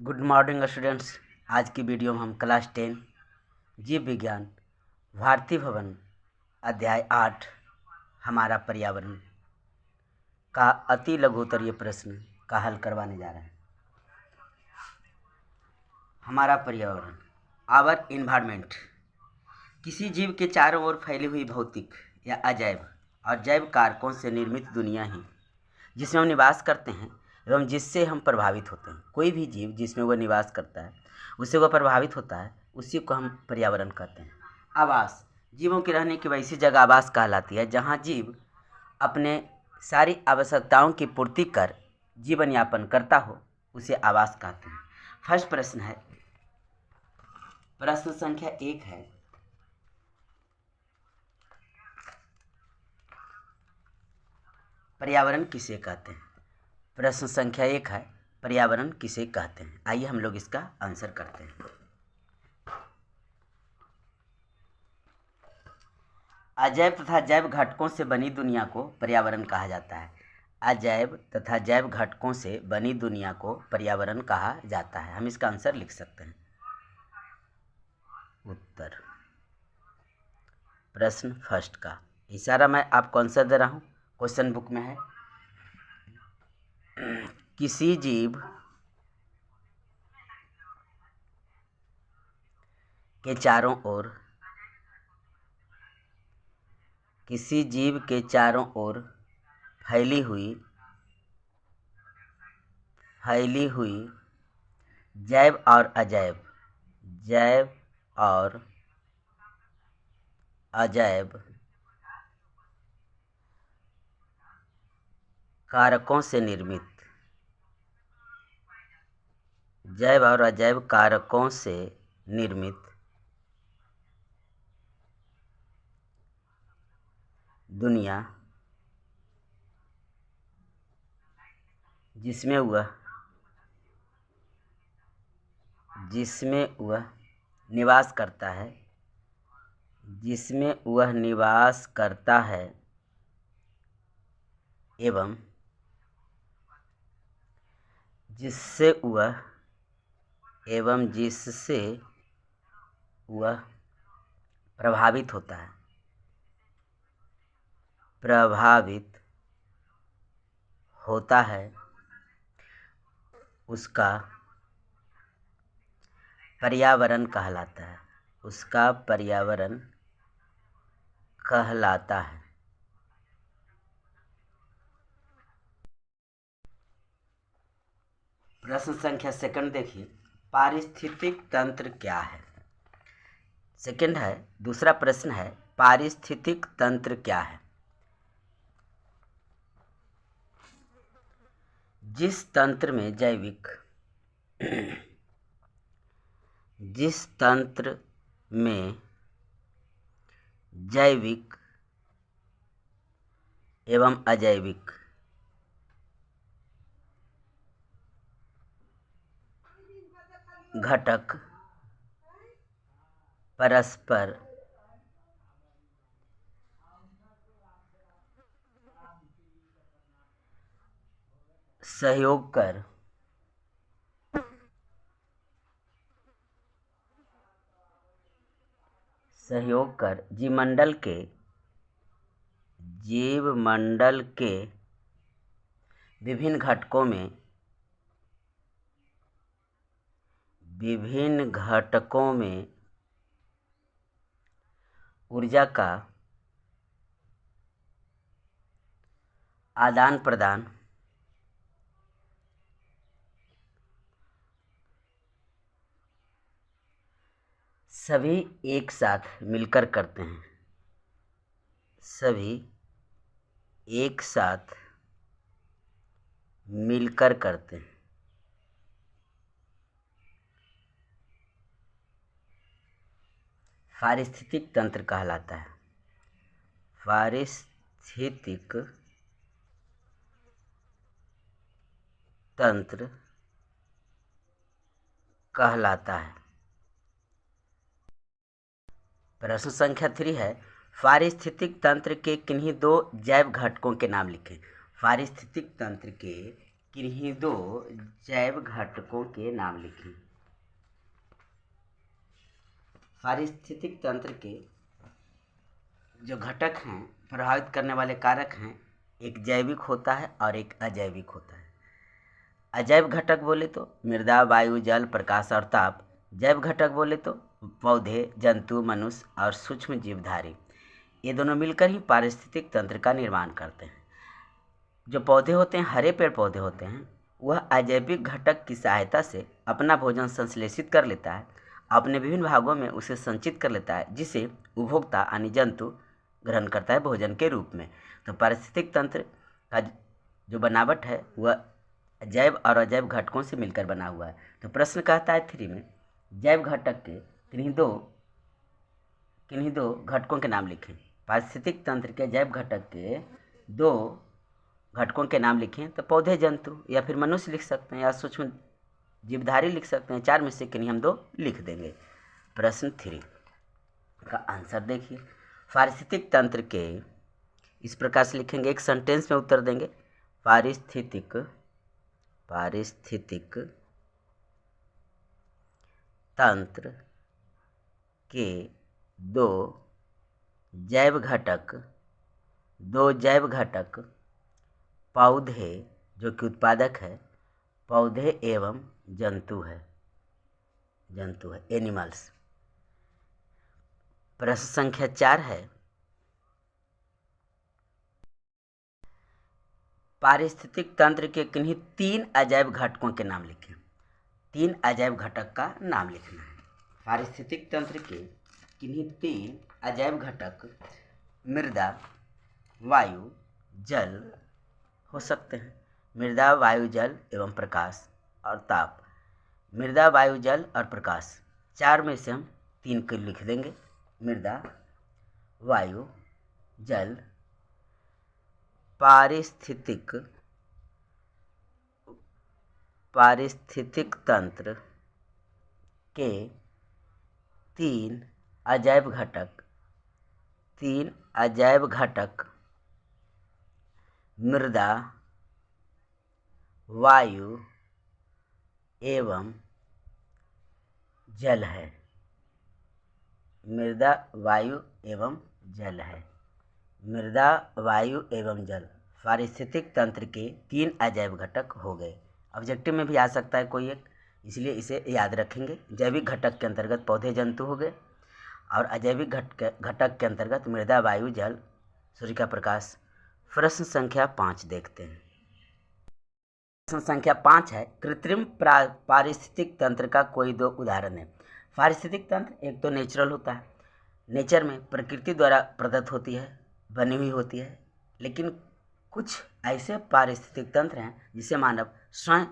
Good morning students. आज की video में हम क्लास 10 जीव विज्ञान भारती भवन अध्याय 8 हमारा पर्यावरण का अति लघुत्तरीय प्रश्न का हल करवाने जा रहे हैं। हमारा पर्यावरण, आवर इन्वायरमेंट, किसी जीव के चारों ओर फैली हुई भौतिक या अजैव और जैव कारकों से निर्मित दुनिया ही जिसमें हम निवास करते हैं एवं जिससे हम प्रभावित होते हैं। कोई भी जीव जिसमें वह निवास करता है, उससे वह प्रभावित होता है, उसी को हम पर्यावरण कहते हैं। आवास, जीवों के रहने की वैसी जगह आवास कहलाती है जहाँ जीव अपने सारी आवश्यकताओं की पूर्ति कर जीवन यापन करता हो, उसे आवास कहते हैं। फर्स्ट प्रश्न है, प्रश्न संख्या 1 है, पर्यावरण किसे कहते हैं। प्रश्न संख्या 1 है, पर्यावरण किसे कहते हैं। आइए हम लोग इसका आंसर करते हैं। अजैव तथा जैव घटकों से बनी दुनिया को पर्यावरण कहा जाता है। अजैव तथा जैव घटकों से बनी दुनिया को पर्यावरण कहा जाता है। हम इसका आंसर लिख सकते हैं। उत्तर प्रश्न फर्स्ट का इशारा मैं आपको आंसर दे रहा हूँ, क्वेश्चन बुक में है। किसी जीव के चारों ओर, किसी जीव के चारों ओर फैली हुई जैव और अजैव कारकों से निर्मित, जैव और अजैव कारकों से निर्मित दुनिया जिसमें वह निवास करता है एवं जिससे वह प्रभावित होता है, उसका पर्यावरण कहलाता है। प्रश्न संख्या सेकंड देखिए, पारिस्थितिक तंत्र क्या है। सेकंड है, दूसरा प्रश्न है, पारिस्थितिक तंत्र क्या है। जिस तंत्र में जैविक एवं अजैविक घटक परस्पर सहयोग कर जीवमंडल के विभिन्न घटकों में ऊर्जा का आदान प्रदान सभी एक साथ मिलकर करते हैं। पारिस्थितिक तंत्र कहलाता है। पारिस्थितिक तंत्र कहलाता है। प्रश्न संख्या 3 है, पारिस्थितिक तंत्र के किन्हीं दो जैव घटकों के नाम लिखें। पारिस्थितिक तंत्र के किन्हीं दो जैव घटकों के नाम लिखें। पारिस्थितिक तंत्र के जो घटक हैं, प्रभावित करने वाले कारक हैं, एक जैविक होता है और एक अजैविक होता है। अजैव घटक बोले तो मृदा, वायु, जल, प्रकाश और ताप। जैव घटक बोले तो पौधे, जंतु, मनुष्य और सूक्ष्म जीवधारी। ये दोनों मिलकर ही पारिस्थितिक तंत्र का निर्माण करते हैं। जो पौधे होते हैं, हरे पेड़ पौधे होते हैं, वह अजैविक घटक की सहायता से अपना भोजन संश्लेषित कर लेता है, अपने विभिन्न भागों में उसे संचित कर लेता है, जिसे उपभोक्ता यानी जंतु ग्रहण करता है भोजन के रूप में। तो पारिस्थितिक तंत्र का जो बनावट है वह जैव और अजैव घटकों से मिलकर बना हुआ है। तो प्रश्न कहता है 3 में, जैव घटक के किन्हीं दो घटकों के नाम लिखें। पारिस्थितिक तंत्र के जैव घटक के 2 घटकों के नाम लिखें। तो पौधे, जंतु या फिर मनुष्य लिख सकते हैं, या सूक्ष्म जीवधारी लिख सकते हैं। 4 में से किन्हीं हम 2 लिख देंगे। प्रश्न 3 का आंसर देखिए। पारिस्थितिक तंत्र के इस प्रकार से लिखेंगे, एक सेंटेंस में उत्तर देंगे। पारिस्थितिक तंत्र के दो जैव घटक पौधे, जो कि उत्पादक है, पौधे एवं जंतु है, एनिमल्स। प्रश्न संख्या 4 है, पारिस्थितिक तंत्र के किन्हीं 3 अजैव घटकों के नाम लिखें। 3 अजैव घटक का नाम लिखना है। पारिस्थितिक तंत्र के किन्हीं 3 अजैव घटक मृदा, वायु, जल हो सकते हैं। मृदा, वायु, जल एवं प्रकाश और ताप। मृदा, वायु, जल और प्रकाश। 4 में से हम 3 को लिख देंगे। मृदा, वायु, जल। पारिस्थितिक तंत्र के 3 अजैव घटक मृदा, वायु एवं जल है। मृदा, वायु एवं जल है। मृदा, वायु एवं जल पारिस्थितिक तंत्र के 3 अजैव घटक हो गए। ऑब्जेक्टिव में भी आ सकता है कोई एक, इसलिए इसे याद रखेंगे। जैविक घटक के अंतर्गत पौधे, जंतु हो गए, और अजैविक घटक के अंतर्गत मृदा, वायु, जल, सूर्य का प्रकाश। प्रश्न संख्या 5 देखते हैं। प्रश्न संख्या 5 है, कृत्रिम पारिस्थितिक तंत्र का कोई 2 उदाहरण है। पारिस्थितिक तंत्र एक तो नेचुरल होता है, नेचर में प्रकृति द्वारा प्रदत्त होती है, बनी हुई होती है। लेकिन कुछ ऐसे पारिस्थितिक तंत्र हैं जिसे मानव स्वयं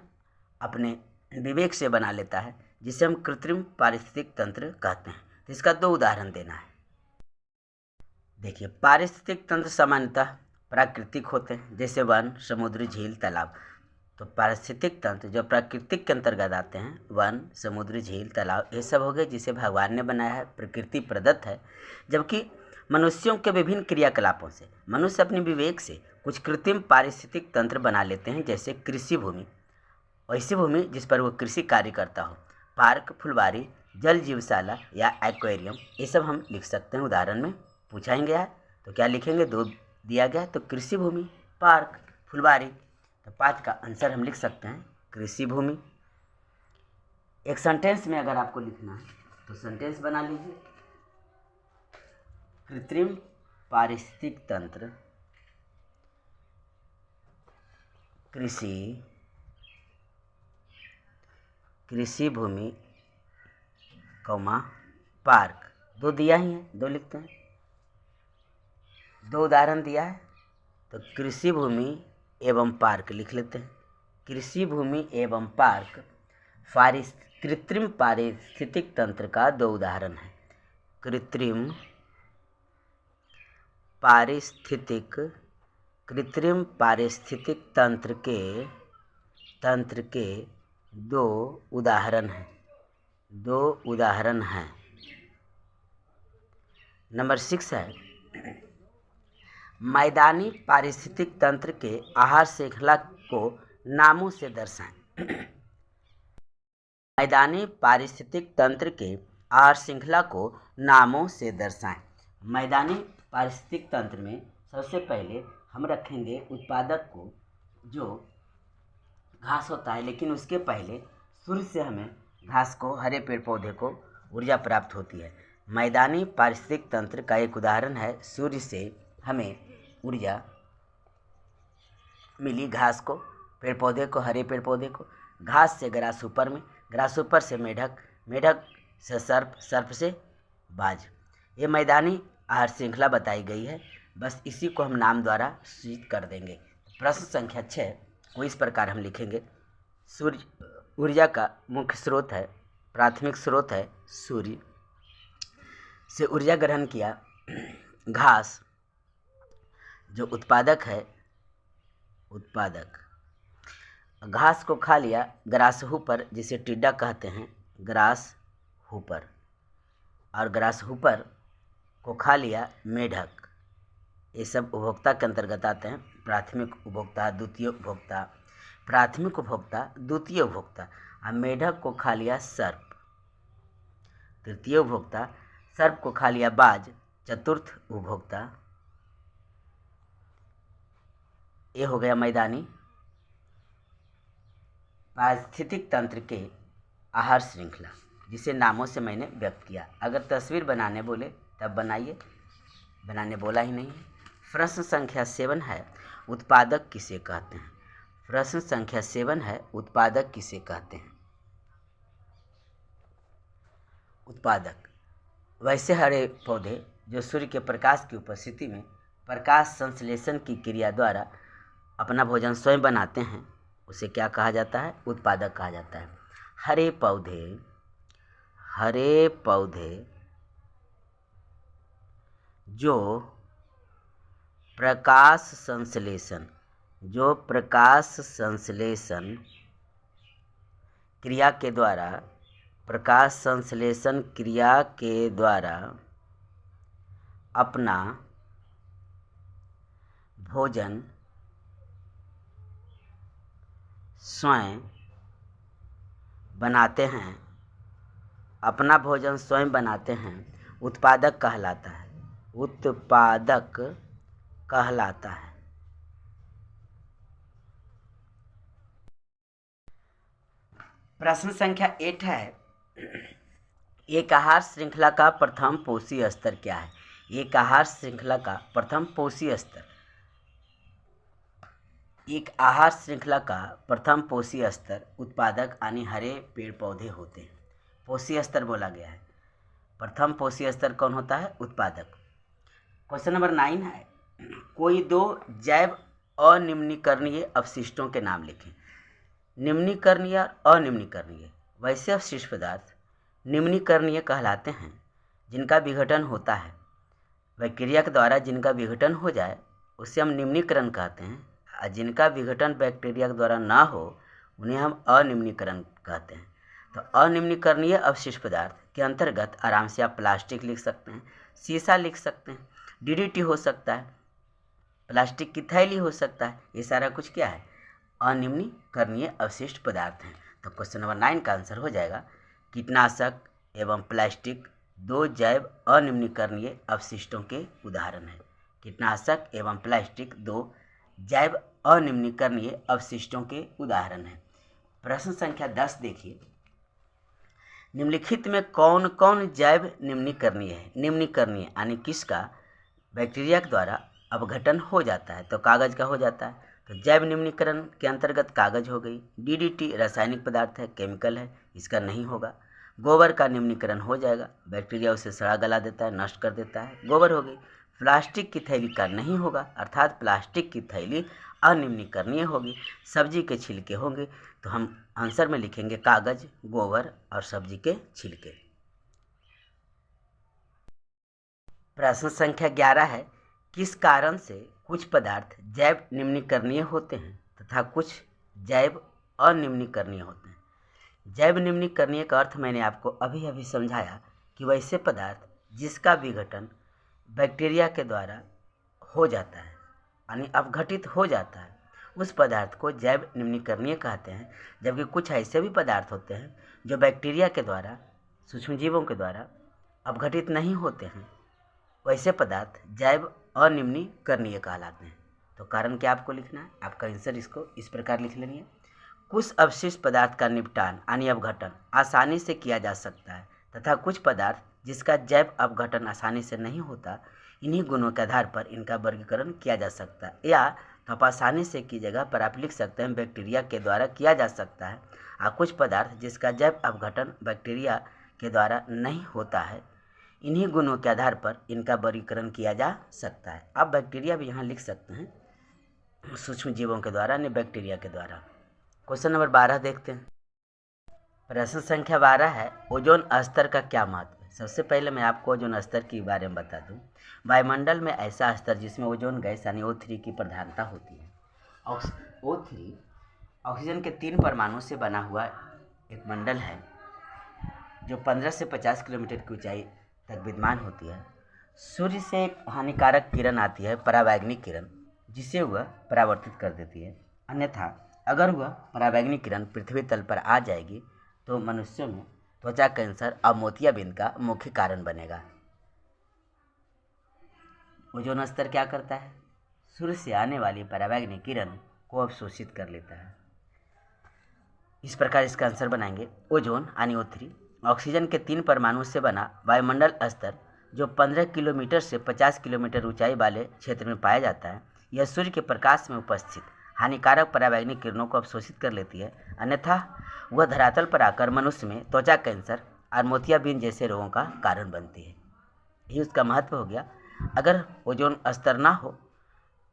अपने विवेक से बना लेता है, जिसे हम कृत्रिम पारिस्थितिक तंत्र कहते हैं। तो इसका 2 उदाहरण देना है। देखिए, पारिस्थितिक तंत्र सामान्यतः प्राकृतिक होते हैं, जैसे वन, समुद्र, झील, तालाब। तो पारिस्थितिक तंत्र जो प्राकृतिक के अंतर्गत आते हैं, वन, समुद्र, झील, तालाब, ये सब हो गए जिसे भगवान ने बनाया है, प्रकृति प्रदत्त है। जबकि मनुष्यों के विभिन्न क्रियाकलापों से मनुष्य अपने विवेक से कुछ कृत्रिम पारिस्थितिक तंत्र बना लेते हैं, जैसे कृषि भूमि, ऐसी भूमि जिस पर वो कृषि कार्य करता हो, पार्क, फुलवारी, जल जीवशाला या एक्वेरियम, ये सब हम लिख सकते हैं। उदाहरण में पूछा ही गया है तो क्या लिखेंगे, 2 दिया गया है, तो कृषि भूमि, पार्क, फुलवारी। तो 5 का आंसर हम लिख सकते हैं कृषि भूमि। एक सेंटेंस में अगर आपको लिखना है तो सेंटेंस बना लीजिए। कृत्रिम पारिस्थितिक तंत्र कृषि भूमि, पार्क। 2 दिया ही है, 2 लिखते हैं। 2 उदाहरण दिया है तो कृषि भूमि एवं पार्क लिख लेते हैं। कृषि भूमि एवं पार्क कृत्रिम पारिस्थितिक तंत्र का 2 उदाहरण है। कृत्रिम पारिस्थितिक तंत्र के 2 उदाहरण हैं। 2 उदाहरण हैं। नंबर 6 है, मैदानी पारिस्थितिक तंत्र के आहार श्रृंखला को नामों से दर्शाएं। मैदानी पारिस्थितिक तंत्र के आहार श्रृंखला को नामों से दर्शाएं। मैदानी पारिस्थितिक तंत्र में सबसे पहले हम रखेंगे उत्पादक को, जो घास होता है, लेकिन उसके पहले सूर्य से हमें घास को, हरे पेड़ पौधे को ऊर्जा प्राप्त होती है। मैदानी पारिस्थितिक तंत्र का एक उदाहरण है, सूर्य से हमें ऊर्जा मिली, घास को, पेड़ पौधे को, हरे पेड़ पौधे को, घास से ग्रासहॉपर में, ग्रासहॉपर से मेढक, मेढक से सर्प, सर्प से बाज। ये मैदानी आहार श्रृंखला बताई गई है। बस इसी को हम नाम द्वारा सूचित कर देंगे। प्रश्न संख्या 6 को इस प्रकार हम लिखेंगे। सूर्य ऊर्जा का मुख्य स्रोत है, प्राथमिक स्रोत है। सूर्य से ऊर्जा ग्रहण किया। घास जो उत्पादक है, उत्पादक घास को खा लिया ग्रासहॉपर, जिसे टिड्डा कहते हैं, ग्रासहॉपर, और ग्रासहॉपर को खा लिया मेढक। ये सब उपभोक्ता के अंतर्गत आते हैं। प्राथमिक उपभोक्ता, द्वितीय उपभोक्ता, प्राथमिक उपभोक्ता, द्वितीय उपभोक्ता। और मेढक को खा लिया सर्प, तृतीय उपभोक्ता। सर्प को खा लिया बाज, चतुर्थ उपभोक्ता। ये हो गया मैदानी पारिस्थितिक तंत्र के आहार श्रृंखला, जिसे नामों से मैंने व्यक्त किया। अगर तस्वीर बनाने बोले तब बनाइए, बनाने बोला ही नहीं है। प्रश्न संख्या 7 है, उत्पादक किसे कहते हैं। प्रश्न संख्या 7 है, उत्पादक किसे कहते हैं। उत्पादक वैसे हरे पौधे जो सूर्य के प्रकाश की उपस्थिति में प्रकाश संश्लेषण की क्रिया द्वारा अपना भोजन स्वयं बनाते हैं, उसे क्या कहा जाता है, उत्पादक कहा जाता है। हरे पौधे, हरे पौधे जो प्रकाश संश्लेषण, जो प्रकाश संश्लेषण क्रिया के द्वारा, प्रकाश संश्लेषण क्रिया के द्वारा अपना भोजन स्वयं बनाते हैं, अपना भोजन स्वयं बनाते हैं, उत्पादक कहलाता है, उत्पादक कहलाता है। प्रश्न संख्या 8 है, एक आहार श्रृंखला का प्रथम पोषी स्तर क्या है। एक आहार श्रृंखला का प्रथम पोषी स्तर, एक आहार श्रृंखला का प्रथम पोषी स्तर उत्पादक यानी हरे पेड़ पौधे होते हैं। पोषी स्तर बोला गया है, प्रथम पोषी स्तर कौन होता है, उत्पादक। क्वेश्चन नंबर 9 है, कोई दो जैव अनिम्नीकरणीय अपशिष्टों के नाम लिखें। निम्नीकरणीय और अनिम्नीकरणीय। वैसे अपशिष्ट पदार्थ निम्नीकरणीय कहलाते हैं जिनका विघटन होता है, बैक्टीरिया के द्वारा जिनका विघटन हो जाए उसे हम निम्नीकरण कहते हैं, और जिनका विघटन बैक्टीरिया के द्वारा ना हो उन्हें हम अनिम्नीकरण कहते हैं। तो अनिम्नीकरणीय अपशिष्ट पदार्थ के अंतर्गत आराम से आप प्लास्टिक लिख सकते हैं, शीशा लिख सकते हैं, डीडीटी हो सकता है, प्लास्टिक की थैली हो सकता है। ये सारा कुछ क्या है, अनिम्नीकरणीय अवशिष्ट पदार्थ हैं। तो क्वेश्चन नंबर 9 का आंसर हो जाएगा कीटनाशक एवं प्लास्टिक दो जैव अनिम्नीकरणीय अपशिष्टों के उदाहरण हैं। कीटनाशक एवं प्लास्टिक दो जैव अनिम्नीकरणीय अपशिष्टों के उदाहरण हैं। प्रश्न संख्या 10 देखिए, निम्नलिखित में कौन कौन जैव निम्नीकरणीय है। निम्नीकरणीय यानी किसका बैक्टीरिया के द्वारा अपघटन हो जाता है, तो कागज का हो जाता है। तो जैव निम्नीकरण के अंतर्गत कागज हो गई। डीडीटी रासायनिक पदार्थ है, केमिकल है, इसका नहीं होगा। गोबर का निम्नीकरण हो जाएगा, बैक्टीरिया उसे सड़ा गला देता है, नष्ट कर देता है, गोबर हो गई। प्लास्टिक की थैली का नहीं होगा, अर्थात प्लास्टिक की थैली अनिम्नीकरणीय होगी। सब्जी के छिलके होंगे, तो हम आंसर में लिखेंगे कागज, गोबर और सब्जी के छिलके। प्रश्न संख्या 11 है, किस कारण से कुछ पदार्थ जैव निम्नीकरणीय होते हैं तथा कुछ जैव अनिम्नीकरणीय होते हैं। जैव निम्नीकरणीय का अर्थ मैंने आपको अभी अभी समझाया कि वैसे पदार्थ जिसका विघटन बैक्टीरिया के द्वारा हो जाता है यानी अपघटित हो जाता है, उस पदार्थ को जैव निम्नीकरणीय कहते हैं, जबकि कुछ ऐसे भी पदार्थ होते हैं जो बैक्टीरिया के द्वारा, सूक्ष्मजीवों के द्वारा अपघटित नहीं होते हैं, वैसे पदार्थ जैव अनिम्नीकरणीय कहलाते हैं। तो कारण क्या आपको लिखना है, आपका आंसर इसको इस प्रकार लिख लेनी है। कुछ अवशिष्ट पदार्थ का निपटान यानी अपघटन आसानी से किया जा सकता है तथा कुछ पदार्थ जिसका जैव अपघटन आसानी से नहीं होता, इन्हीं गुणों के आधार पर इनका वर्गीकरण किया जा सकता है। या तो आप आसानी से की जगह पर आप लिख सकते हैं बैक्टीरिया के द्वारा किया जा सकता है, और कुछ पदार्थ जिसका जैव अपघटन बैक्टीरिया के द्वारा नहीं होता है, इन्हीं गुणों के आधार पर इनका वर्गीकरण किया जा सकता है। आप बैक्टीरिया भी यहाँ लिख सकते हैं, सूक्ष्म जीवों के द्वारा नहीं बैक्टीरिया के द्वारा। क्वेश्चन नंबर 12 देखते हैं। प्रश्न संख्या 12 है, ओजोन स्तर का क्या महत्व है। सबसे पहले मैं आपको ओजोन स्तर के बारे में बता दूं। वायुमंडल में ऐसा स्तर जिसमें ओजोन गैस यानी O3 की प्रधानता होती है। O3 ऑक्सीजन के 3 परमाणु से बना हुआ एक मंडल है जो 15 से 50 किलोमीटर की ऊंचाई तक विद्यमान होती है। सूर्य से एक हानिकारक किरण आती है, परावैंगनिक किरण, जिसे वह परावर्तित कर देती है। अन्यथा अगर वह परावैंगनिक किरण पृथ्वी तल पर आ जाएगी तो मनुष्यों में त्वचा कैंसर और मोतियाबिंद का मुख्य कारण बनेगा। ओजोन स्तर क्या करता है, सूर्य से आने वाली परावैंगनिक किरण को अवशोषित कर लेता है। इस प्रकार इसका आंसर बनाएंगे। ओजोन यानी O3 ऑक्सीजन के 3 परमाणु से बना वायुमंडल स्तर जो 15 किलोमीटर से 50 किलोमीटर ऊंचाई वाले क्षेत्र में पाया जाता है। यह सूर्य के प्रकाश में उपस्थित हानिकारक परावैंगनिक किरणों को अवशोषित कर लेती है, अन्यथा वह धरातल पर आकर मनुष्य में त्वचा कैंसर और मोतियाबिंद जैसे रोगों का कारण बनती है। यही उसका महत्व हो गया। अगर ओजोन स्तर ना हो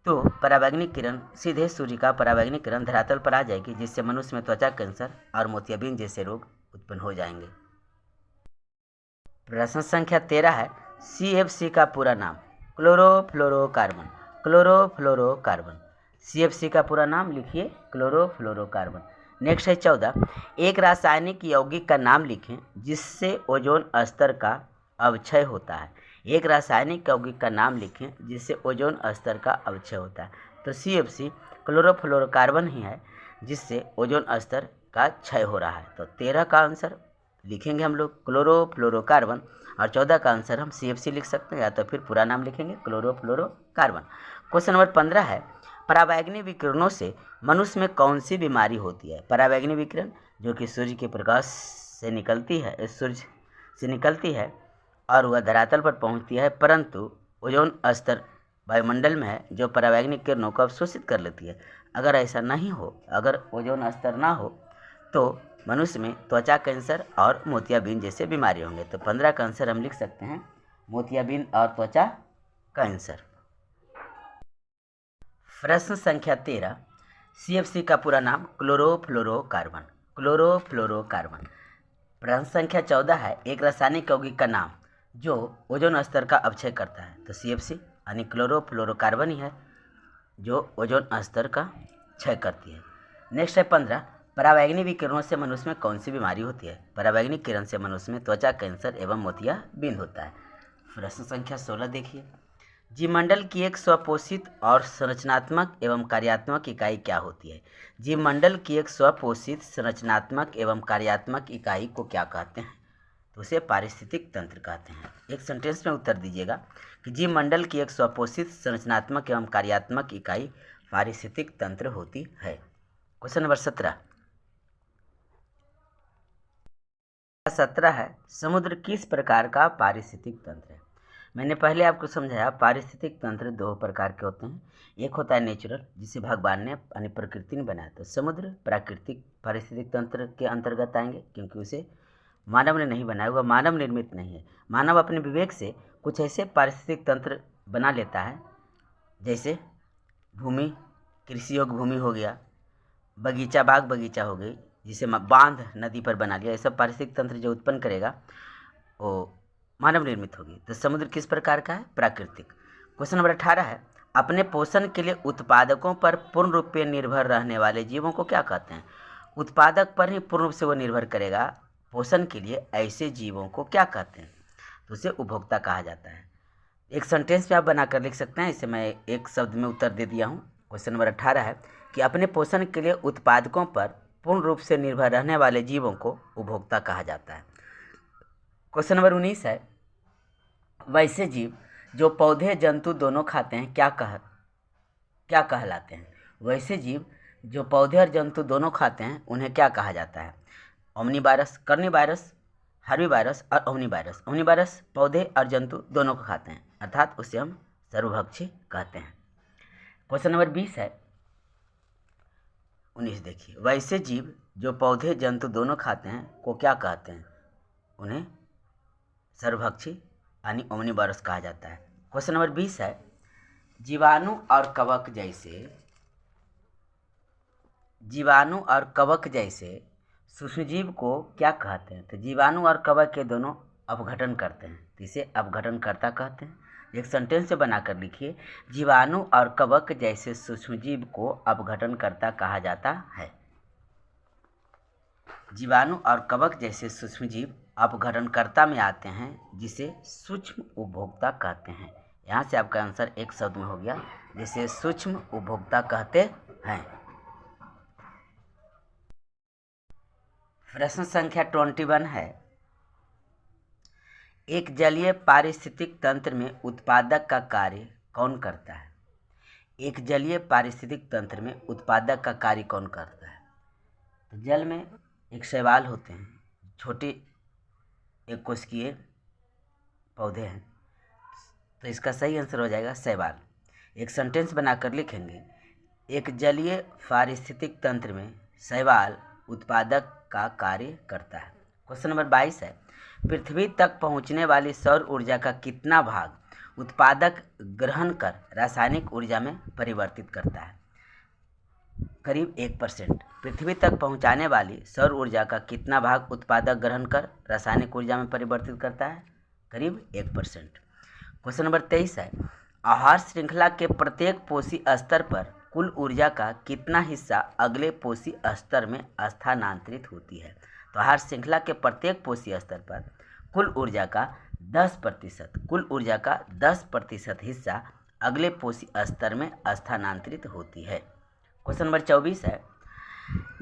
तो परावैंगनिक किरण सीधे सूर्य का परावैंगनिक किरण धरातल पर आ जाएगी, जिससे मनुष्य में त्वचा कैंसर और मोतियाबिंद जैसे रोग उत्पन्न हो जाएंगे। प्रश्न संख्या 13 है, CFC का पूरा नाम। क्लोरोफ्लोरोकार्बन। क्लोरोफ्लोरोकार्बन CFC का पूरा नाम लिखिए, क्लोरोफ्लोरोकार्बन। नेक्स्ट है 14, एक रासायनिक यौगिक का नाम लिखें जिससे ओजोन स्तर का अवक्षय होता है। एक रासायनिक यौगिक का नाम लिखें जिससे ओजोन स्तर का अवक्षय होता है। तो CFC क्लोरोफ्लोरोकार्बन ही है जिससे ओजोन स्तर का क्षय हो रहा है। तो 13 का आंसर लिखेंगे हम लोग क्लोरोफ्लोरोकार्बन, और 14 का आंसर हम CFC लिख सकते हैं, या तो फिर पूरा नाम लिखेंगे क्लोरोफ्लोरोकार्बन। क्वेश्चन नंबर 15 है, परावैंगनिक विकिरणों से मनुष्य में कौन सी बीमारी होती है। परावैंगनिक विकिरण जो कि सूर्य के प्रकाश से निकलती है, सूर्य से निकलती है और वह धरातल पर पहुंचती है, परंतु ओजोन स्तर वायुमंडल में है जो परावैंगनिक किरणों को अवशोषित कर लेती है। अगर ऐसा नहीं हो, अगर ओजोन स्तर ना हो तो मनुष्य में त्वचा कैंसर और मोतियाबिंद जैसे बीमारी होंगे। तो 15 का आंसर हम लिख सकते हैं मोतियाबिंद और त्वचा कैंसर। प्रश्न संख्या 13, CFC का पूरा नाम क्लोरोफ्लोरोकार्बन। क्लोरोफ्लोरोकार्बन। प्रश्न संख्या 14 है, एक रासायनिक यौगिक का नाम जो ओजोन स्तर का अवक्षय करता है। तो CFC यानी क्लोरोफ्लोरोकार्बन ही है जो ओजोन स्तर का क्षय करती है। नेक्स्ट है 15, परावैंगनिक विकिरणों से मनुष्य में कौन सी बीमारी होती है। परावैंगनिक किरण से मनुष्य में त्वचा कैंसर एवं मोतियाबिंद होता है। प्रश्न संख्या 16 देखिए, जीवमंडल की एक स्वपोषित और संरचनात्मक एवं कार्यात्मक इकाई क्या होती है। जीवमंडल की एक स्वपोषित संरचनात्मक एवं कार्यात्मक इकाई को क्या कहते हैं। तो उसे पारिस्थितिक तंत्र कहते हैं। एक सेंटेंस में उत्तर दीजिएगा कि जीवमंडल की एक स्वपोषित संरचनात्मक एवं कार्यात्मक इकाई पारिस्थितिक तंत्र होती है। क्वेश्चन नंबर 17 है, समुद्र किस प्रकार का पारिस्थितिक तंत्र है। मैंने पहले आपको समझाया पारिस्थितिक तंत्र 2 प्रकार के होते हैं। एक होता है नेचुरल, जिसे भगवान ने यानी प्रकृति ने बनाया। तो समुद्र प्राकृतिक पारिस्थितिक तंत्र के अंतर्गत आएंगे, क्योंकि उसे मानव ने नहीं बनाया हुआ, मानव निर्मित नहीं है। मानव अपने विवेक से कुछ ऐसे पारिस्थितिक तंत्र बना लेता है, जैसे भूमि, कृषि योग्य भूमि हो गया, बगीचा, बाग बगीचा हो गई, जिसे बांध नदी पर बना लिया। ये सब पारिस्थितिक तंत्र जो उत्पन्न करेगा वो मानव निर्मित होगी। तो समुद्र किस प्रकार का है, प्राकृतिक। क्वेश्चन नंबर 18 है, अपने पोषण के लिए उत्पादकों पर पूर्ण रूप से निर्भर रहने वाले जीवों को क्या कहते हैं। उत्पादक पर ही पूर्ण रूप से वो निर्भर करेगा, पोषण के लिए ऐसे जीवों को क्या कहते हैं। तो उसे उपभोक्ता कहा जाता है। एक सेंटेंस में आप बनाकर लिख सकते हैं, इसे मैं एक शब्द में उत्तर दे दिया हूँ। क्वेश्चन नंबर 18 है, कि अपने पोषण के लिए उत्पादकों पर पूर्ण रूप से निर्भर रहने वाले जीवों को उपभोक्ता कहा जाता है। क्वेश्चन नंबर 19 है, वैसे जीव जो पौधे जंतु दोनों खाते हैं क्या कहलाते हैं? वैसे जीव जो पौधे और जंतु दोनों खाते हैं उन्हें क्या कहा जाता है? ओमनीवायरस, कर्नीवायरस, हर्बीवायरस और ओमनीवायरस। ओमनीवायरस पौधे और जंतु दोनों को खाते हैं, अर्थात उसे हम सर्वभक्षी कहते हैं। क्वेश्चन नंबर 20 है, 19 देखिए, वैसे जीव जो पौधे जंतु दोनों खाते हैं को क्या कहते हैं? उन्हें सर्वभक्षी यानी ओमनीवायरस कहा जाता है। क्वेश्चन नंबर 20 है, जीवाणु और कवक जैसे सूक्ष्मजीव को क्या कहते हैं? तो जीवाणु और कवक के दोनों अपघटन करते हैं, तो इसे अपघटनकर्ता कहते हैं। एक सेंटेंस से बनाकर लिखिए, जीवाणु और कवक जैसे सूक्ष्मजीव को अपघटनकर्ता कहा जाता है। जीवाणु और कवक जैसे सूक्ष्मजीव अपघटनकर्ता में आते हैं, जिसे सूक्ष्म उपभोक्ता कहते हैं। यहाँ से आपका आंसर एक शब्द में हो गया, जिसे सूक्ष्म उपभोक्ता कहते हैं। प्रश्न संख्या 21 है, एक जलीय पारिस्थितिक तंत्र में उत्पादक का कार्य कौन करता है? एक जलीय पारिस्थितिक तंत्र में उत्पादक का कार्य कौन करता है? तो जल में एक शैवाल होते हैं, छोटे एक कोशिकीय पौधे हैं, तो इसका सही आंसर हो जाएगा शैवाल। एक सेंटेंस बनाकर लिखेंगे, एक जलीय पारिस्थितिक तंत्र में शैवाल उत्पादक का कार्य करता है। क्वेश्चन नंबर 22 है, पृथ्वी तक पहुंचने वाली सौर ऊर्जा का कितना भाग उत्पादक ग्रहण कर रासायनिक ऊर्जा में परिवर्तित करता है? करीब 1%। पृथ्वी तक पहुंचाने वाली सौर ऊर्जा का कितना भाग उत्पादक ग्रहण कर रासायनिक ऊर्जा में परिवर्तित करता है? करीब 1%। क्वेश्चन नंबर 23 है, आहार श्रृंखला के प्रत्येक पोषी स्तर पर कुल ऊर्जा का कितना हिस्सा अगले पोषी स्तर में स्थानांतरित होती है? तो आहार श्रृंखला के प्रत्येक पोषी स्तर पर कुल ऊर्जा का 10% हिस्सा अगले पोषी स्तर में स्थानांतरित होती है। क्वेश्चन नंबर 24 है,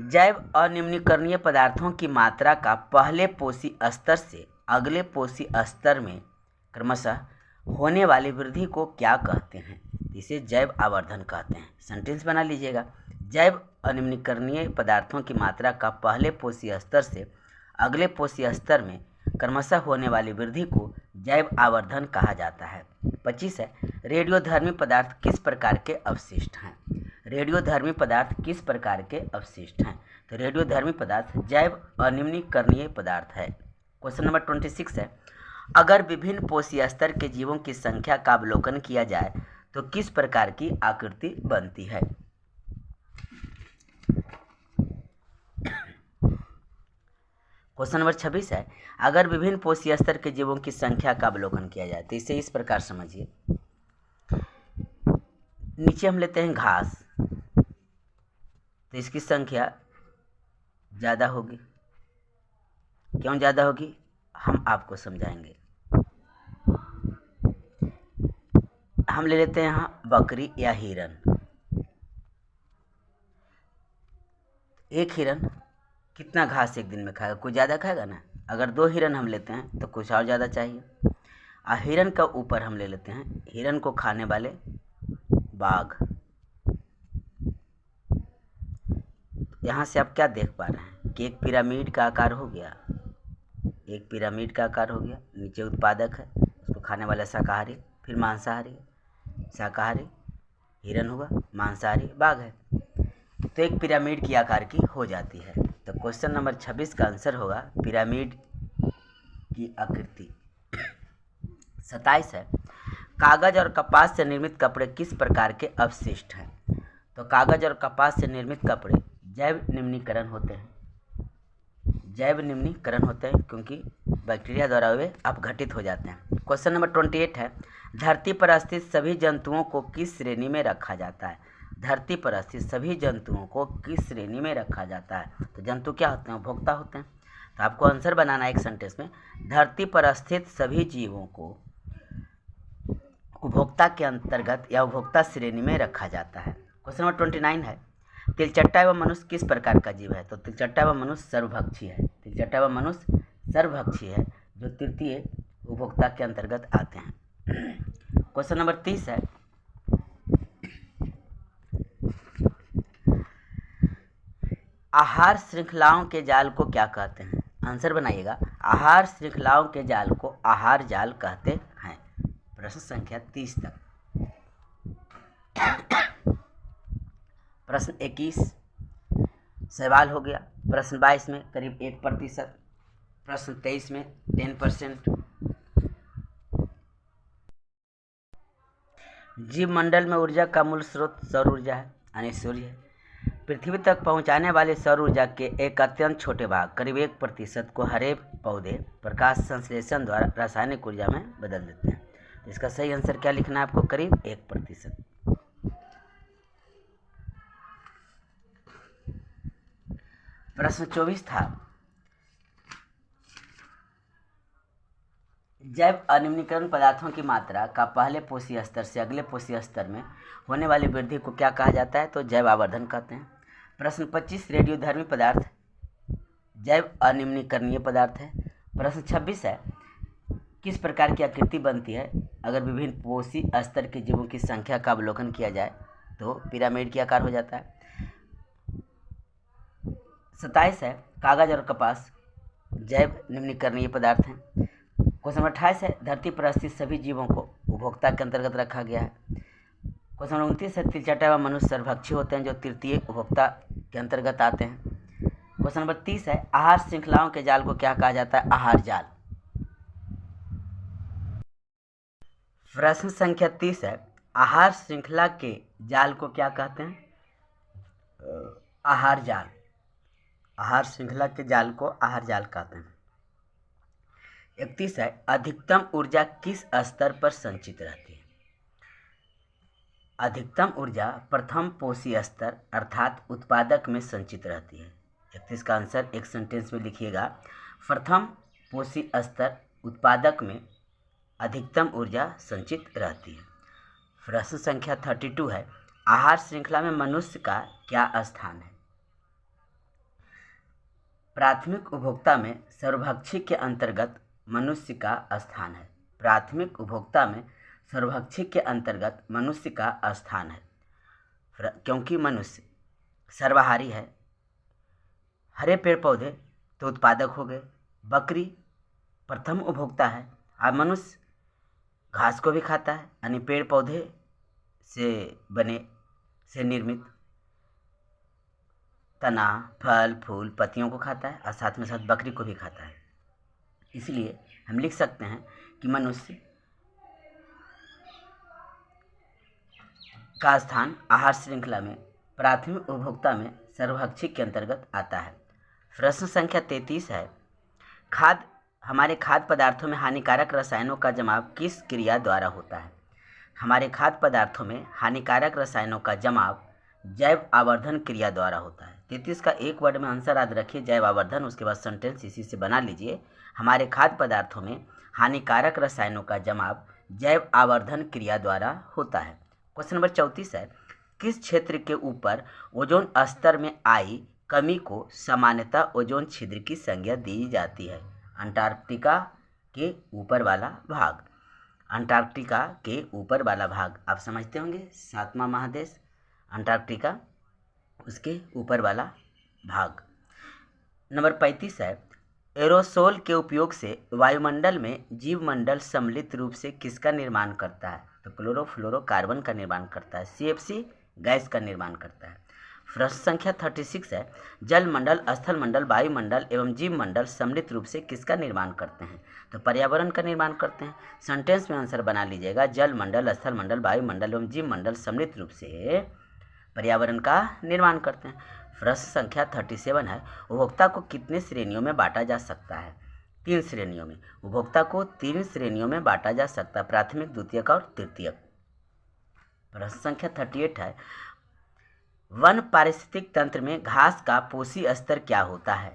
जैव अनिम्नीकरणीय पदार्थों की मात्रा का पहले पोषी स्तर से अगले पोषी स्तर में क्रमशः होने वाली वृद्धि को क्या कहते हैं? इसे जैव आवर्धन कहते हैं। सेंटेंस बना लीजिएगा, जैव अनिम्नीकरणीय पदार्थों की मात्रा का पहले पोषी स्तर से अगले पोषी स्तर में क्रमशः होने वाली वृद्धि को जैव आवर्धन कहा जाता है। 25 है, रेडियोधर्मी पदार्थ किस प्रकार के अवशिष्ट हैं? रेडियोधर्मी पदार्थ किस प्रकार के अवशिष्ट हैं? तो रेडियोधर्मी पदार्थ जैव अनिम्नीकरणीय पदार्थ है। क्वेश्चन नंबर 26 है, अगर विभिन्न पोषी स्तर के जीवों की संख्या का अवलोकन किया जाए तो किस प्रकार की आकृति बनती है? क्वेश्चन नंबर 26 है, अगर विभिन्न पोषी स्तर के जीवों की संख्या का अवलोकन किया जाए तो इसे इस प्रकार समझिए। नीचे हम लेते हैं घास, तो इसकी संख्या ज़्यादा होगी। क्यों ज़्यादा होगी, हम आपको समझाएंगे। हम ले लेते हैं यहाँ बकरी या हिरन। एक हिरन कितना घास एक दिन में खाएगा? कुछ ज़्यादा खाएगा ना। अगर 2 हिरन हम लेते हैं तो कुछ और ज़्यादा चाहिए। और हिरन का ऊपर हम ले लेते हैं हिरन को खाने वाले बाघ। यहाँ से आप क्या देख पा रहे हैं कि एक पिरामिड का आकार हो गया, एक पिरामिड का आकार हो गया। नीचे उत्पादक है, उसको खाने वाला शाकाहारी, फिर मांसाहारी। शाकाहारी हिरन हुआ, मांसाहारी बाघ है, तो एक पिरामिड की आकार की हो जाती है। तो क्वेश्चन नंबर 26 का आंसर होगा पिरामिड की आकृति। 27 है, कागज और कपास से निर्मित कपड़े किस प्रकार के अवशिष्ट हैं? तो कागज और कपास से निर्मित कपड़े जैव निम्नीकरण होते हैं। जैव निम्नीकरण होते हैं क्योंकि बैक्टीरिया द्वारा वे अपघटित हो जाते हैं। क्वेश्चन नंबर 28 है, धरती पर स्थित सभी जंतुओं को किस श्रेणी में रखा जाता है? धरती पर स्थित सभी जंतुओं को किस श्रेणी में रखा जाता है? तो जंतु क्या होते हैं? उपभोक्ता होते हैं। तो आपको आंसर बनाना है एक सेंटेंस में, धरती पर स्थित सभी जीवों को उपभोक्ता के अंतर्गत या उपभोक्ता श्रेणी में रखा जाता है। क्वेश्चन नंबर 29 है, तिलचट्टा एवं मनुष्य किस प्रकार का जीव है? तो तिलचट्टा एवं मनुष्य सर्वभक्षी है। तिलचट्टा एवं मनुष्य सर्वभक्षी है, जो तृतीय उपभोक्ता के अंतर्गत आते हैं। क्वेश्चन नंबर 30 है, आहार श्रृंखलाओं के जाल को क्या कहते हैं? आंसर बनाइएगा। आहार श्रृंखलाओं के जाल को आहार जाल कहते हैं। प्रश्न संख्या 30 तक। प्रश्न 21 सवाल हो गया। प्रश्न 22 में करीब 1%, प्रश्न 23 में 10%। जीव मंडल में ऊर्जा का मूल स्रोत सौर ऊर्जा है, यानी सूर्य है। पृथ्वी तक पहुंचाने वाले सौर ऊर्जा के एक अत्यंत छोटे भाग करीब 1% को हरे पौधे प्रकाश संश्लेषण द्वारा रासायनिक ऊर्जा में बदल देते हैं। तो इसका सही आंसर क्या लिखना है आपको? करीब 1%। प्रश्न 24 था, जैव अनिम्नीकरण पदार्थों की मात्रा का पहले पोषी स्तर से अगले पोषी स्तर में होने वाली वृद्धि को क्या कहा जाता है? तो जैव आवर्धन कहते हैं। प्रश्न 25 रेडियोधर्मी पदार्थ जैव अनिम्नीकरणीय पदार्थ है। प्रश्न 26 है, किस प्रकार की आकृति बनती है अगर विभिन्न पोषी स्तर के जीवों की संख्या का अवलोकन किया जाए? तो पिरामिड के आकार हो जाता है। 27 है, कागज और कपास जैव निम्नीकरणीय पदार्थ हैं। क्वेश्चन नंबर 28 है, धरती पर स्थित सभी जीवों को उपभोक्ता के अंतर्गत रखा गया है। क्वेश्चन नंबर 29 है, तिलचट्टा एवं मनुष्य सर्वभक्षी होते हैं, जो तृतीय उपभोक्ता के अंतर्गत आते हैं। क्वेश्चन नंबर 30 है, आहार श्रृंखलाओं के जाल को क्या कहा जाता है? आहार जाल। प्रश्न संख्या 30 है, आहार श्रृंखला के जाल को क्या कहते हैं? आहार जाल। आहार श्रृंखला के जाल को आहार जाल कहते हैं। 31 है, अधिकतम ऊर्जा किस स्तर पर संचित रहती है? अधिकतम ऊर्जा प्रथम पोषी स्तर अर्थात उत्पादक में संचित रहती है। 31 का आंसर एक सेंटेंस में लिखिएगा। प्रथम पोषी स्तर उत्पादक में अधिकतम ऊर्जा संचित रहती है। प्रश्न संख्या 32 है, आहार श्रृंखला में मनुष्य का क्या स्थान है? प्राथमिक उपभोक्ता में सर्वभक्षी के अंतर्गत मनुष्य का स्थान है। प्राथमिक उपभोक्ता में सर्वभक्षी के अंतर्गत मनुष्य का स्थान है, क्योंकि मनुष्य सर्वाहारी है। हरे पेड़ पौधे तो उत्पादक हो गए, बकरी प्रथम उपभोक्ता है, और मनुष्य घास को भी खाता है, यानी पेड़ पौधे से निर्मित तना, फल, फूल, पत्तियों को खाता है, और साथ में साथ बकरी को भी खाता है। इसलिए हम लिख सकते हैं कि मनुष्य का स्थान आहार श्रृंखला में प्राथमिक उपभोक्ता में सर्वभक्षी के अंतर्गत आता है। प्रश्न संख्या 33 है, हमारे खाद्य पदार्थों में हानिकारक रसायनों का जमाव किस क्रिया द्वारा होता है? हमारे खाद्य पदार्थों में हानिकारक रसायनों का जमाव जैव आवर्धन क्रिया द्वारा होता है। 33 का एक वर्ड में आंसर याद रखिए, जैव आवर्धन, उसके बाद सेंटेंस इसी से बना लीजिए। हमारे खाद्य पदार्थों में हानिकारक रसायनों का जमाव जैव आवर्धन क्रिया द्वारा होता है। क्वेश्चन नंबर 34 है, किस क्षेत्र के ऊपर ओजोन स्तर में आई कमी को सामान्यतः ओजोन छिद्र की संज्ञा दी जाती है? अंटार्कटिका के ऊपर वाला भाग। अंटार्कटिका के ऊपर वाला भाग आप समझते होंगे, 7वां महादेश अंटार्कटिका, उसके ऊपर वाला भाग। नंबर 35 है, एरोसोल के उपयोग से वायुमंडल में जीवमंडल सम्मिलित रूप से किसका निर्माण करता है? तो क्लोरोफ्लोरोकार्बन का निर्माण करता है। CFC गैस का निर्माण करता है। प्रश्न संख्या 36 है, जल मंडल, स्थल मंडल, वायुमंडल एवं जीवमंडल सम्मिलित रूप से किसका निर्माण करते हैं? तो पर्यावरण का निर्माण करते हैं। सेंटेंस में आंसर बना लीजिएगा, जल मंडल, स्थल मंडल, वायुमंडल एवं जीवमंडल सम्मिलित रूप से पर्यावरण का निर्माण करते हैं। प्रश्न संख्या 37 है, उपभोक्ता को कितने श्रेणियों में बांटा जा सकता है? 3 श्रेणियों में। उपभोक्ता को 3 श्रेणियों में बांटा जा सकता है, प्राथमिक, द्वितीयक और तृतीयक। प्रश्न संख्या 38 है, वन पारिस्थितिक तंत्र में घास का पोषी स्तर क्या होता है?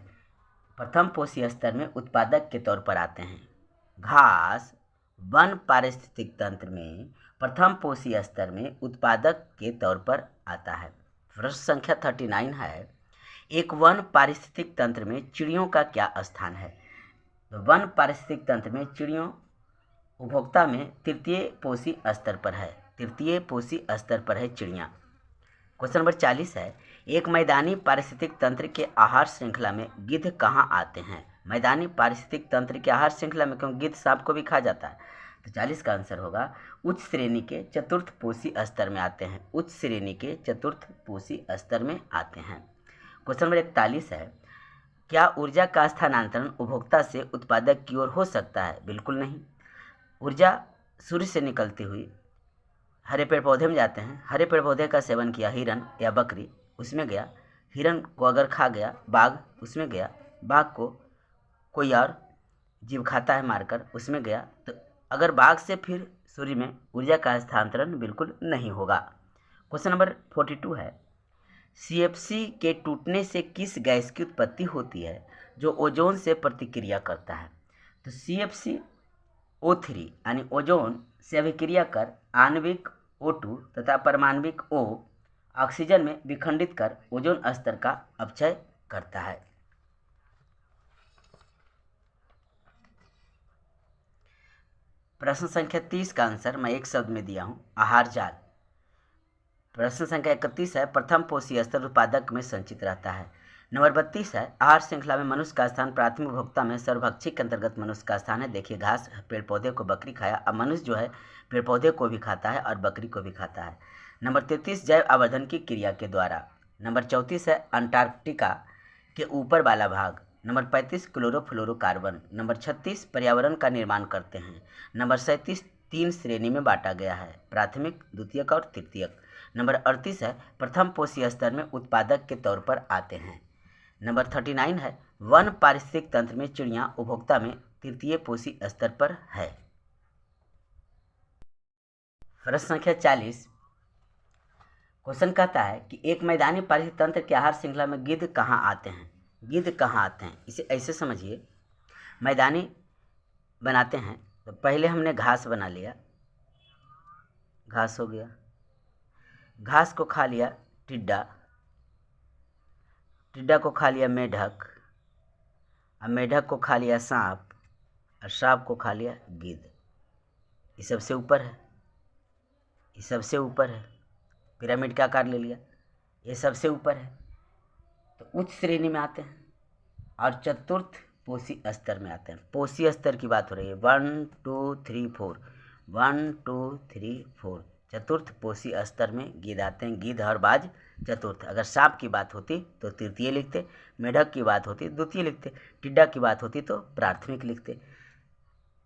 प्रथम पोषी स्तर में उत्पादक के तौर पर आते हैं। घास वन पारिस्थितिक तंत्र में प्रथम पोषी स्तर में उत्पादक के तौर पर आता है। प्रश्न संख्या 39 है, एक वन पारिस्थितिक तंत्र में चिड़ियों का क्या स्थान है? तो वन पारिस्थितिक तंत्र में चिड़ियों उपभोक्ता में तृतीय पोषी स्तर पर है। तृतीय पोषी स्तर पर है चिड़ियाँ। क्वेश्चन नंबर 40 है, एक मैदानी पारिस्थितिक तंत्र के आहार श्रृंखला में गिद्ध कहाँ आते हैं? मैदानी पारिस्थितिक तंत्र के आहार श्रृंखला में, क्योंकि गिद्ध सांप को भी खा जाता है, तो 40 का आंसर होगा उच्च श्रेणी के चतुर्थ पोषी स्तर में आते हैं। उच्च श्रेणी के चतुर्थ पोषी स्तर में आते हैं। क्वेश्चन नंबर 41 है, क्या ऊर्जा का स्थानांतरण उपभोक्ता से उत्पादक की ओर हो सकता है? बिल्कुल नहीं। ऊर्जा सूर्य से निकलती हुई हरे पेड़ पौधे में जाते हैं। हरे पेड़ पौधे का सेवन किया हिरन या बकरी, उसमें गया। हिरन को अगर खा गया बाघ, उसमें गया। बाघ को कोई और जीव खाता है मारकर, उसमें गया। तो अगर बाघ से फिर सूर्य में ऊर्जा का स्थानांतरण बिल्कुल नहीं होगा। क्वेश्चन नंबर 42 है, CFC के टूटने से किस गैस की उत्पत्ति होती है जो ओजोन से प्रतिक्रिया करता है? तो CFCO3 यानी ओजोन से अभिक्रिया कर आणविक O2 तथा परमाणविक O ऑक्सीजन में विखंडित कर ओजोन स्तर का अपक्षय करता है। प्रश्न संख्या 30 का आंसर मैं एक शब्द में दिया हूं, आहार जाल। प्रश्न संख्या 31 है, प्रथम पोषी स्तर उत्पादक में संचित रहता है। नंबर 32 है, आहार श्रृंखला में मनुष्य का स्थान प्राथमिक उपभोक्ता में सर्वभक्षी के अंतर्गत मनुष्य का स्थान है। देखिए, घास पेड़ पौधे को बकरी खाया, अब मनुष्य जो है पेड़ पौधे को भी खाता है और बकरी को भी खाता है। नंबर 33 जैव आवर्धन की क्रिया के द्वारा। नंबर 34 है, अंटार्कटिका के ऊपर वाला भाग। Number 35 chlorofluorocarbon. नंबर 36 पर्यावरण का निर्माण करते हैं। नंबर 37 3 श्रेणी में बांटा गया है, प्राथमिक, द्वितीयक और तृतीयक। नंबर 38 है, प्रथम पोषी स्तर में उत्पादक के तौर पर आते हैं। नंबर 39 है, वन पारिस्थितिक तंत्र में चिड़ियाँ उपभोक्ता में तृतीय पोषी स्तर पर है। प्रश्न संख्या 40 क्वेश्चन कहता है कि एक मैदानी पारिस्थितिक तंत्र के आहार श्रृंखला में गिद्ध कहाँ आते हैं? गिद्ध कहाँ आते हैं, इसे ऐसे समझिए, मैदानी बनाते हैं तो पहले हमने घास बना लिया, घास हो गया। घास को खा लिया टिड्डा, टिड्डा को खा लिया मेढक, और मेढक को खा लिया सांप, और सांप को खा लिया गिद्ध। ये सबसे ऊपर है, ये सबसे ऊपर है, पिरामिड का आकार ले लिया, ये सबसे ऊपर है। तो उच्च श्रेणी में आते हैं और चतुर्थ पोषी स्तर में आते हैं। पोषी स्तर की बात हो रही है, 1 2 3 4, 1 2 3 4, चतुर्थ पोषी स्तर में गिद्ध आते हैं। गिद्ध और बाज चतुर्थ। अगर सांप की बात होती तो तृतीय लिखते, मेढक की बात होती द्वितीय लिखते, टिड्डा की बात होती तो प्राथमिक लिखते,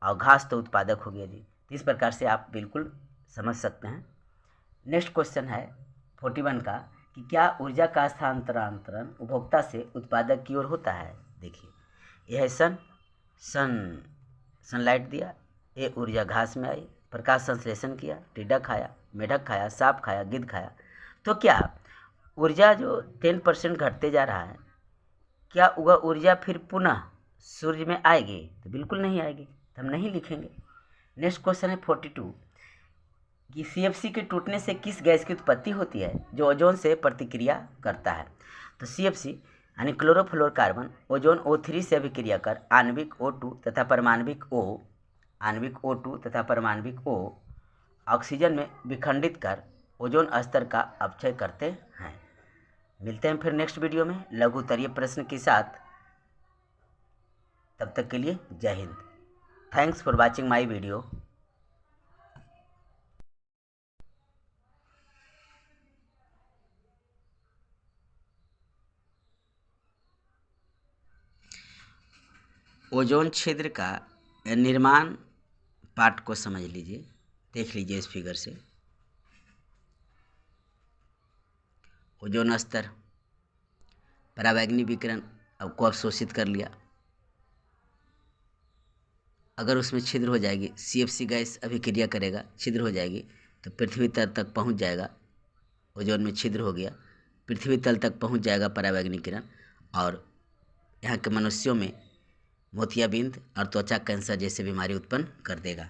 और घास तो उत्पादक हो गया जी। इस प्रकार से आप बिल्कुल समझ सकते हैं। नेक्स्ट क्वेश्चन है 41 का कि क्या ऊर्जा का स्थानांतरण उपभोक्ता से उत्पादक की ओर होता है? देखिए, यह है सनलाइट दिया, ये ऊर्जा घास में आई, प्रकाश संश्लेषण किया, टिड्डा खाया, मेढक खाया, सांप खाया, गिद्ध खाया। तो क्या ऊर्जा जो 10% घटते जा रहा है, क्या वह ऊर्जा फिर पुनः सूर्य में आएगी? तो बिल्कुल नहीं आएगी, तो हम नहीं लिखेंगे। नेक्स्ट क्वेश्चन है 42 कि CFC के टूटने से किस गैस की उत्पत्ति होती है जो ओजोन से प्रतिक्रिया करता है? तो CFC यानी क्लोरोफ्लोरोकार्बन ओजोन O3 से अभिक्रिया कर आणविक O2 तथा परमाणविक O ऑक्सीजन में विखंडित कर ओजोन स्तर का अपक्षय करते हैं। मिलते हैं फिर नेक्स्ट वीडियो में लघु उत्तरीय प्रश्न के साथ। तब तक के लिए जय Hind. Thanks for watching my video. Ozone छिद्र का निर्माण पार्ट को समझ लीजिए, देख लीजिए इस फिगर से। ओजोन स्तर परावैंगनी विकिरण को अवशोषित कर लिया। अगर उसमें छिद्र हो जाएगी, CFC गैस अभिक्रिया करेगा, छिद्र हो जाएगी तो पृथ्वी तल तक पहुंच जाएगा। ओजोन में छिद्र हो गया, पृथ्वी तल तक पहुंच जाएगा परावैंगनी किरण, और यहाँ के मनुष्यों में मोतियाबिंद और त्वचा कैंसर जैसे बीमारी उत्पन्न कर देगा।